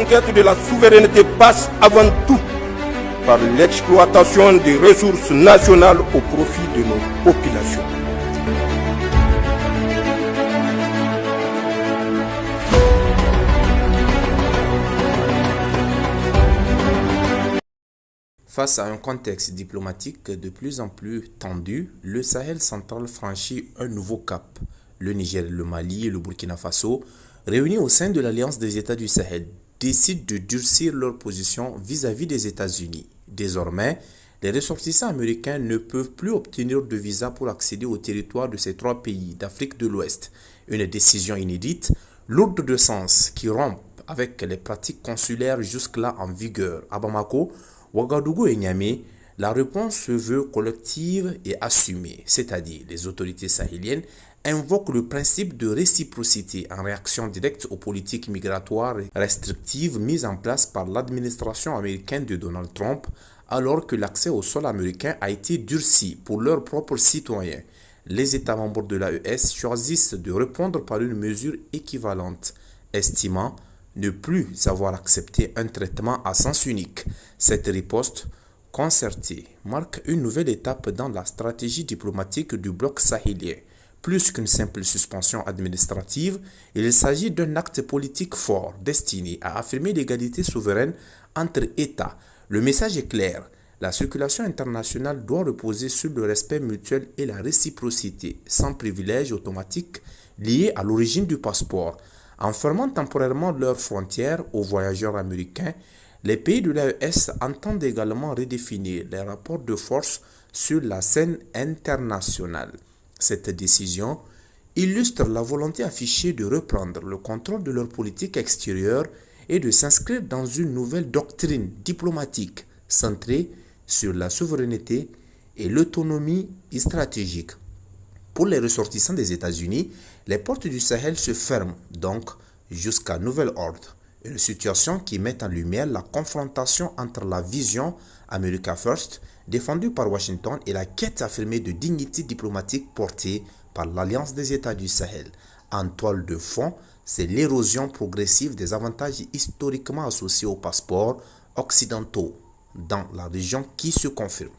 conquête de la souveraineté passe avant tout par l'exploitation des ressources nationales au profit de nos populations. Face à un contexte diplomatique de plus en plus tendu, le Sahel central franchit un nouveau cap. Le Niger, le Mali et le Burkina Faso, réunis au sein de l'Alliance des États du Sahel, décident de durcir leur position vis-à-vis des États-Unis. Désormais, les ressortissants américains ne peuvent plus obtenir de visa pour accéder au territoire de ces trois pays d'Afrique de l'Ouest. Une décision inédite, lourde de sens, qui rompt avec les pratiques consulaires jusque-là en vigueur. À Bamako, Ouagadougou et Niamey, la réponse se veut collective et assumée, c'est-à-dire les autorités sahéliennes invoquent le principe de réciprocité en réaction directe aux politiques migratoires restrictives mises en place par l'administration américaine de Donald Trump, alors que l'accès au sol américain a été durci pour leurs propres citoyens. Les États membres de l'AES choisissent de répondre par une mesure équivalente, estimant ne plus avoir accepté un traitement à sens unique. Cette riposte concertée marque une nouvelle étape dans la stratégie diplomatique du bloc sahélien. Plus qu'une simple suspension administrative, il s'agit d'un acte politique fort destiné à affirmer l'égalité souveraine entre États. Le message est clair. La circulation internationale doit reposer sur le respect mutuel et la réciprocité, sans privilège automatique lié à l'origine du passeport. En fermant temporairement leurs frontières aux voyageurs américains, les pays de l'AES entendent également redéfinir les rapports de force sur la scène internationale. Cette décision illustre la volonté affichée de reprendre le contrôle de leur politique extérieure et de s'inscrire dans une nouvelle doctrine diplomatique centrée sur la souveraineté et l'autonomie stratégique. Pour les ressortissants des États-Unis, les portes du Sahel se ferment donc jusqu'à nouvel ordre. Une situation qui met en lumière la confrontation entre la vision America First défendue par Washington et la quête affirmée de dignité diplomatique portée par l'Alliance des États du Sahel. En toile de fond, c'est l'érosion progressive des avantages historiquement associés aux passeports occidentaux dans la région qui se confirme.